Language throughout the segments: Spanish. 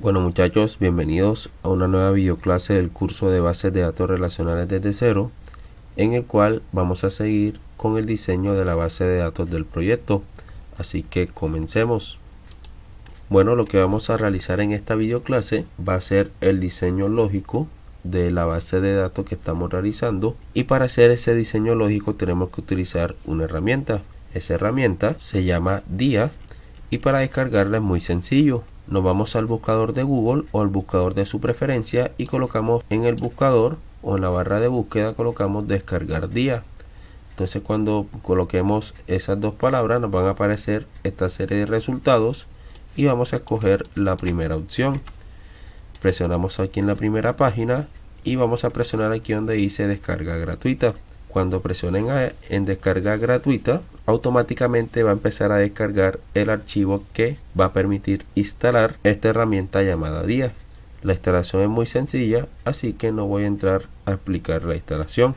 Bueno muchachos, bienvenidos a una nueva videoclase del curso de bases de datos relacionales desde cero, en el cual vamos a seguir con el diseño de la base de datos del proyecto. Así que comencemos. Bueno, lo que vamos a realizar en esta videoclase va a ser el diseño lógico de la base de datos que estamos realizando, y para hacer ese diseño lógico tenemos que utilizar una herramienta. Esa herramienta se llama DIA y para descargarla es muy sencillo. Nos vamos al buscador de Google o al buscador de su preferencia y colocamos en el buscador o en la barra de búsqueda colocamos descargar DIA. Entonces cuando coloquemos esas dos palabras nos van a aparecer esta serie de resultados y vamos a escoger la primera opción. Presionamos aquí en la primera página y vamos a presionar aquí donde dice descarga gratuita. Cuando presionen en descarga gratuita, automáticamente va a empezar a descargar el archivo que va a permitir instalar esta herramienta llamada DIA. La instalación es muy sencilla, así que no voy a entrar a explicar la instalación.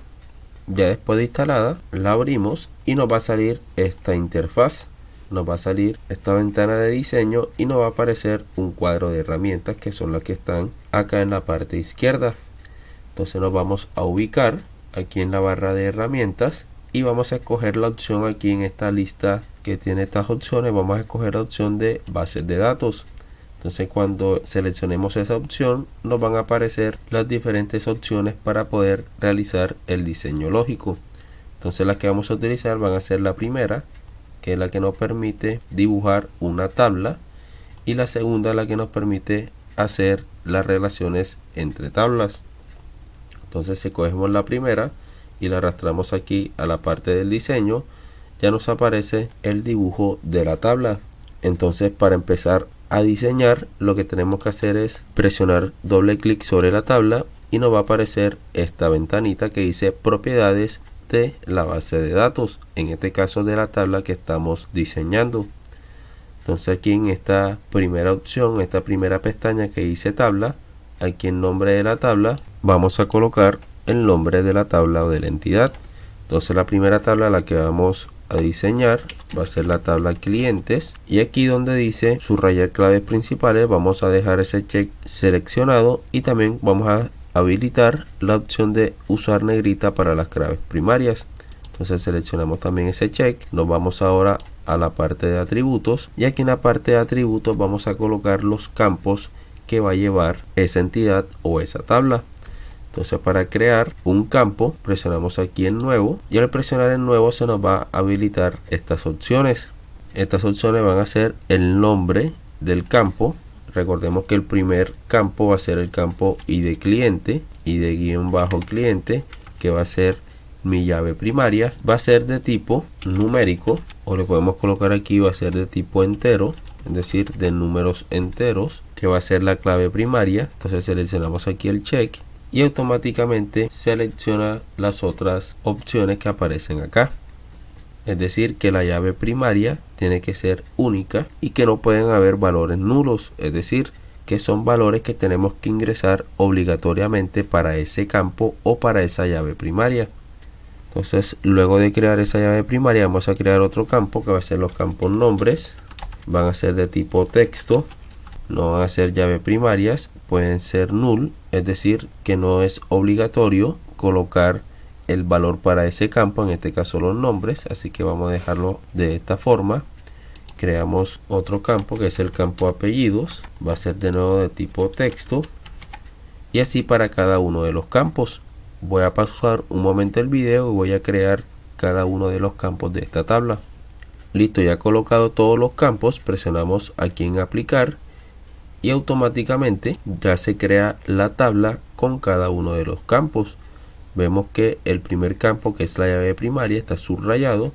Ya después de instalada, la abrimos y nos va a salir esta interfaz. Nos va a salir esta ventana de diseño y nos va a aparecer un cuadro de herramientas que son las que están acá en la parte izquierda. Entonces nos vamos a ubicar aquí en la barra de herramientas y vamos a escoger la opción aquí en esta lista que tiene estas opciones. Vamos a escoger la opción de bases de datos. Entonces cuando seleccionemos esa opción nos van a aparecer las diferentes opciones para poder realizar el diseño lógico. Entonces las que vamos a utilizar van a ser la primera, que es la que nos permite dibujar una tabla, y la segunda la que nos permite hacer las relaciones entre tablas. Entonces si cogemos la primera y la arrastramos aquí a la parte del diseño, ya nos aparece el dibujo de la tabla. Entonces para empezar a diseñar lo que tenemos que hacer es presionar doble clic sobre la tabla y nos va a aparecer esta ventanita que dice propiedades de la base de datos, en este caso de la tabla que estamos diseñando. Entonces aquí en esta primera opción, esta primera pestaña que dice tabla, aquí en nombre de la tabla vamos a colocar el nombre de la tabla o de la entidad. Entonces la primera tabla, la que vamos a diseñar, va a ser la tabla clientes, y aquí donde dice subrayar claves principales vamos a dejar ese check seleccionado y también vamos a habilitar la opción de usar negrita para las claves primarias. Entonces seleccionamos también ese check. Nos vamos ahora a la parte de atributos y aquí en la parte de atributos vamos a colocar los campos que va a llevar esa entidad o esa tabla. Entonces para crear un campo presionamos aquí en nuevo y al presionar en nuevo se nos va a habilitar estas opciones. Estas opciones van a ser el nombre del campo. Recordemos que el primer campo va a ser el campo ID cliente, ID-cliente, que va a ser mi llave primaria. Va a ser de tipo numérico, o le podemos colocar aquí va a ser de tipo entero, es decir, de números enteros, que va a ser la clave primaria. Entonces seleccionamos aquí el check y automáticamente selecciona las otras opciones que aparecen acá. Es decir, que la llave primaria tiene que ser única y que no pueden haber valores nulos, es decir, que son valores que tenemos que ingresar obligatoriamente para ese campo o para esa llave primaria. Entonces, luego de crear esa llave primaria, vamos a crear otro campo que va a ser los campos nombres. Van a ser de tipo texto, no van a ser llave primarias, pueden ser null, es decir, que no es obligatorio colocar el valor para ese campo, en este caso los nombres, así que vamos a dejarlo de esta forma. Creamos otro campo que es el campo apellidos, va a ser de nuevo de tipo texto, y así para cada uno de los campos. Voy a pausar un momento el video y voy a crear cada uno de los campos de esta tabla. Listo, ya colocado todos los campos, presionamos aquí en aplicar y automáticamente ya se crea la tabla con cada uno de los campos. Vemos que el primer campo, que es la llave primaria, está subrayado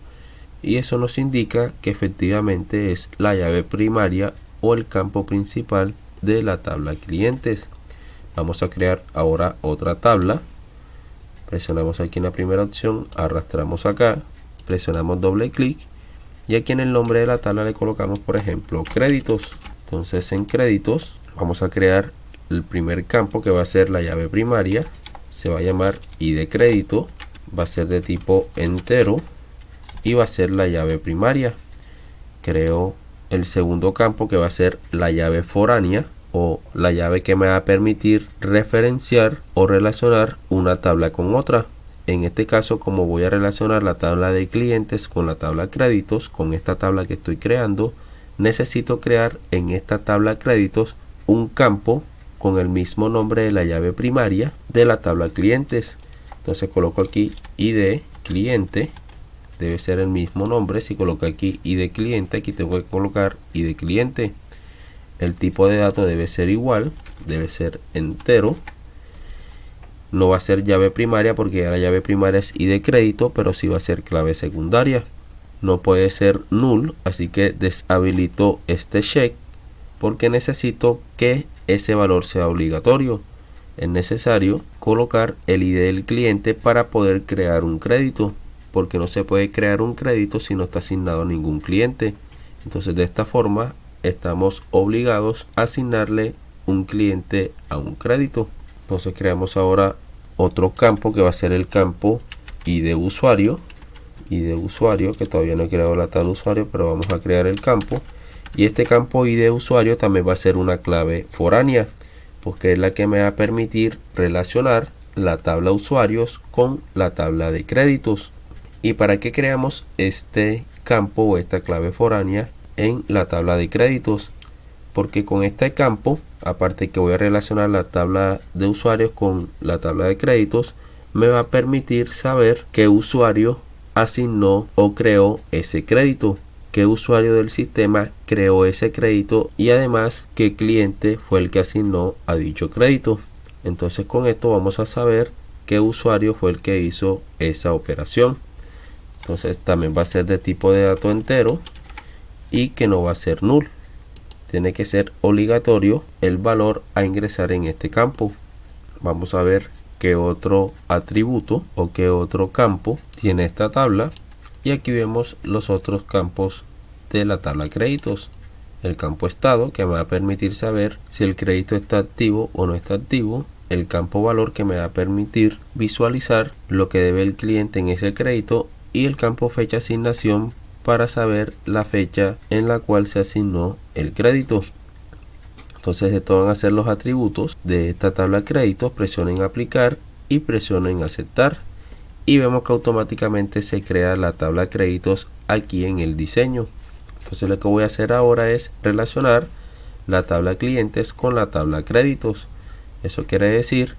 y eso nos indica que efectivamente es la llave primaria o el campo principal de la tabla clientes. Vamos a crear ahora otra tabla. Presionamos aquí en la primera opción, arrastramos acá, presionamos doble clic y aquí en el nombre de la tabla le colocamos, por ejemplo, créditos. Entonces en créditos vamos a crear el primer campo que va a ser la llave primaria. Se va a llamar ID crédito, va a ser de tipo entero y va a ser la llave primaria. Creo el segundo campo que va a ser la llave foránea, o la llave que me va a permitir referenciar o relacionar una tabla con otra. En este caso, como voy a relacionar la tabla de clientes con la tabla créditos, con esta tabla que estoy creando, necesito crear en esta tabla créditos un campo con el mismo nombre de la llave primaria de la tabla clientes. Entonces coloco aquí ID cliente, debe ser el mismo nombre. Si coloco aquí ID cliente, aquí tengo que colocar ID cliente. El tipo de datos debe ser igual, debe ser entero. No va a ser llave primaria porque ya la llave primaria es ID crédito, pero sí va a ser clave secundaria. No puede ser null, así que deshabilito este check porque necesito que ese valor sea obligatorio. Es necesario colocar el ID del cliente para poder crear un crédito, porque no se puede crear un crédito si no está asignado a ningún cliente. Entonces de esta forma estamos obligados a asignarle un cliente a un crédito. Entonces creamos ahora otro campo que va a ser el campo ID usuario. ID usuario, que todavía no he creado la tabla usuario, pero vamos a crear el campo. Y este campo ID usuario también va a ser una clave foránea, porque es la que me va a permitir relacionar la tabla usuarios con la tabla de créditos. ¿Y para qué creamos este campo o esta clave foránea en la tabla de créditos? Porque con este campo, aparte que voy a relacionar la tabla de usuarios con la tabla de créditos, me va a permitir saber qué usuario asignó o creó ese crédito, qué usuario del sistema creó ese crédito y además qué cliente fue el que asignó a dicho crédito. Entonces con esto vamos a saber qué usuario fue el que hizo esa operación. Entonces también va a ser de tipo de dato entero y que no va a ser null. Tiene que ser obligatorio el valor a ingresar en este campo. Vamos a ver qué otro atributo o qué otro campo tiene esta tabla. Y aquí vemos los otros campos de la tabla créditos. El campo estado, que me va a permitir saber si el crédito está activo o no está activo. El campo valor, que me va a permitir visualizar lo que debe el cliente en ese crédito. Y el campo fecha asignación, para saber la fecha en la cual se asignó el crédito. Entonces estos van a ser los atributos de esta tabla de créditos. Presionen aplicar y presionen aceptar y vemos que automáticamente se crea la tabla de créditos aquí en el diseño. Entonces lo que voy a hacer ahora es relacionar la tabla clientes con la tabla créditos. Eso quiere decir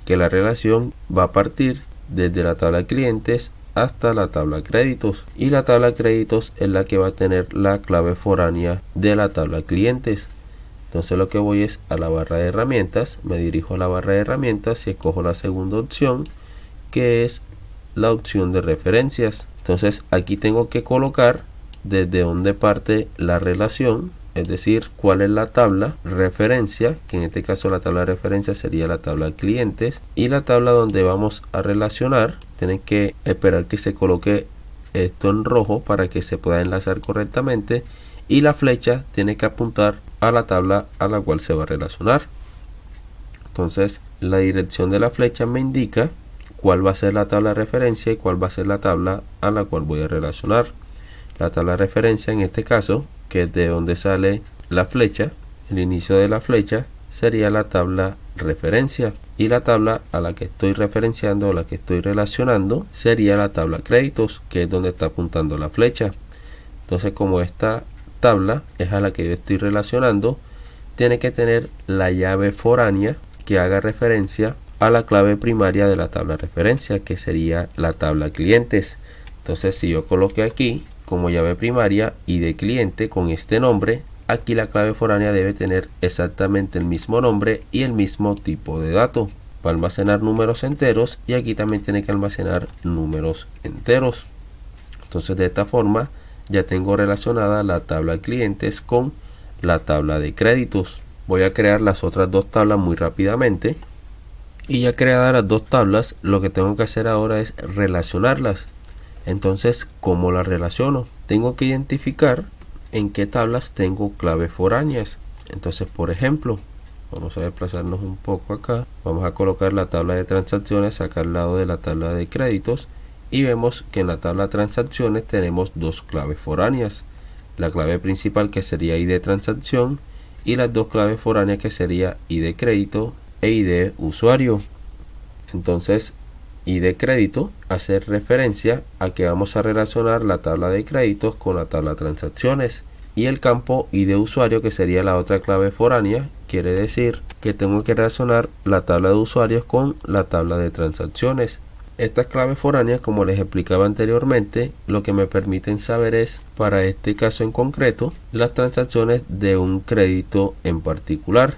que la relación va a partir desde la tabla clientes hasta la tabla créditos, y la tabla créditos es la que va a tener la clave foránea de la tabla clientes. Entonces lo que voy es a la barra de herramientas, me dirijo a la barra de herramientas y escojo la segunda opción, que es la opción de referencias. Entonces aquí tengo que colocar desde donde parte la relación, es decir, cuál es la tabla referencia, que en este caso la tabla de referencia sería la tabla clientes, y la tabla donde vamos a relacionar. Tienen que esperar que se coloque esto en rojo para que se pueda enlazar correctamente, y la flecha tiene que apuntar a la tabla a la cual se va a relacionar. Entonces la dirección de la flecha me indica cuál va a ser la tabla de referencia y cuál va a ser la tabla a la cual voy a relacionar. La tabla de referencia en este caso, que es de donde sale la flecha, el inicio de la flecha sería la tabla referencia, y la tabla a la que estoy referenciando o la que estoy relacionando sería la tabla créditos, que es donde está apuntando la flecha. Entonces, como esta tabla es a la que yo estoy relacionando, tiene que tener la llave foránea que haga referencia a la clave primaria de la tabla referencia, que sería la tabla clientes. Entonces si yo coloqué aquí como llave primaria ID cliente con este nombre, aquí la clave foránea debe tener exactamente el mismo nombre y el mismo tipo de dato. Va a almacenar números enteros y aquí también tiene que almacenar números enteros. Entonces de esta forma ya tengo relacionada la tabla clientes con la tabla de créditos. Voy a crear las otras dos tablas muy rápidamente. Y ya creadas las dos tablas, lo que tengo que hacer ahora es relacionarlas. Entonces, ¿cómo las relaciono? Tengo que identificar en qué tablas tengo claves foráneas. Entonces, por ejemplo, vamos a desplazarnos un poco acá. Vamos a colocar la tabla de transacciones acá al lado de la tabla de créditos. Y vemos que en la tabla de transacciones tenemos dos claves foráneas. La clave principal, que sería ID transacción, y las dos claves foráneas que sería ID crédito e ID usuario. Entonces, ID crédito hace referencia a que vamos a relacionar la tabla de créditos con la tabla de transacciones, y el campo ID usuario, que sería la otra clave foránea, quiere decir que tengo que relacionar la tabla de usuarios con la tabla de transacciones. Estas claves foráneas, como les explicaba anteriormente, lo que me permiten saber es, para este caso en concreto, las transacciones de un crédito en particular.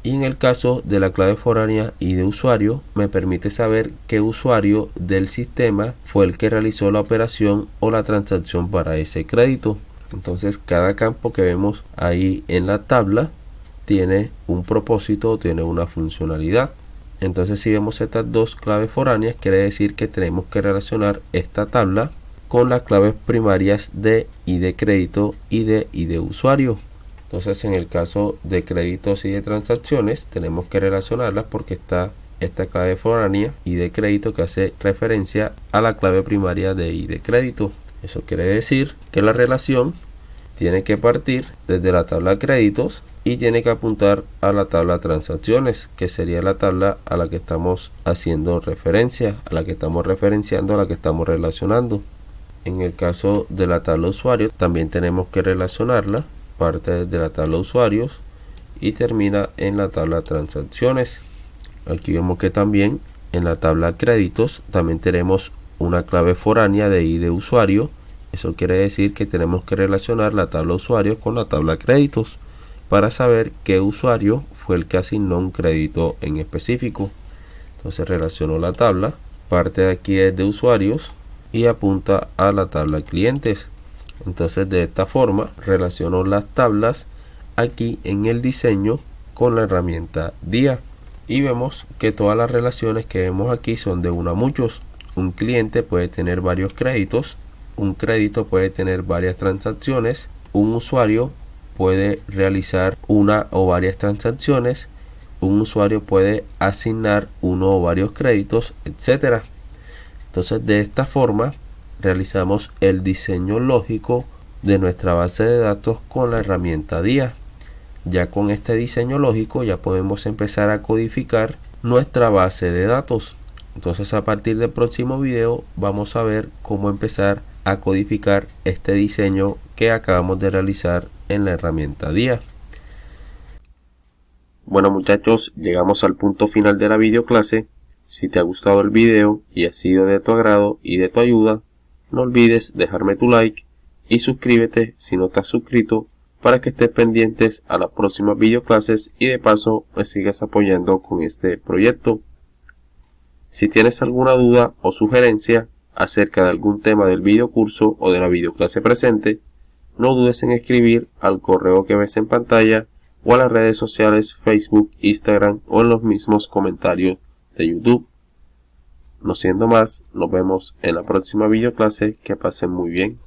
Y en el caso de la clave foránea ID usuario, me permite saber qué usuario del sistema fue el que realizó la operación o la transacción para ese crédito. Entonces, cada campo que vemos ahí en la tabla tiene un propósito, tiene una funcionalidad. Entonces, si vemos estas dos claves foráneas, quiere decir que tenemos que relacionar esta tabla con las claves primarias de ID crédito y de ID usuario. Entonces, en el caso de créditos y de transacciones, tenemos que relacionarlas porque está esta clave foránea ID crédito que hace referencia a la clave primaria de ID crédito. Eso quiere decir que la relación tiene que partir desde la tabla créditos y tiene que apuntar a la tabla transacciones, que sería la tabla a la que estamos haciendo referencia, a la que estamos referenciando, a la que estamos relacionando. En el caso de la tabla usuario, también tenemos que relacionarla, parte desde la tabla usuarios y termina en la tabla transacciones. Aquí vemos que también en la tabla créditos también tenemos una clave foránea de ID usuario. Eso quiere decir que tenemos que relacionar la tabla usuarios con la tabla créditos para saber qué usuario fue el que asignó un crédito en específico. Entonces relaciono la tabla, parte de aquí es de usuarios y apunta a la tabla clientes. Entonces, de esta forma relaciono las tablas aquí en el diseño con la herramienta DIA, y vemos que todas las relaciones que vemos aquí son de uno a muchos. Un cliente puede tener varios créditos, un crédito puede tener varias transacciones, un usuario puede realizar una o varias transacciones, un usuario puede asignar uno o varios créditos, etcétera. Entonces, de esta forma realizamos el diseño lógico de nuestra base de datos con la herramienta DIA. Ya con este diseño lógico ya podemos empezar a codificar nuestra base de datos. Entonces, a partir del próximo video vamos a ver cómo empezar a codificar este diseño que acabamos de realizar en la herramienta DIA. Bueno, muchachos, llegamos al punto final de la videoclase. Si te ha gustado el video y ha sido de tu agrado y de tu ayuda, no olvides dejarme tu like y suscríbete si no estás suscrito para que estés pendientes a las próximas videoclases y de paso me sigas apoyando con este proyecto. Si tienes alguna duda o sugerencia acerca de algún tema del videocurso o de la videoclase presente, no dudes en escribir al correo que ves en pantalla o a las redes sociales Facebook, Instagram o en los mismos comentarios de YouTube. No siendo más, nos vemos en la próxima videoclase. Que pasen muy bien.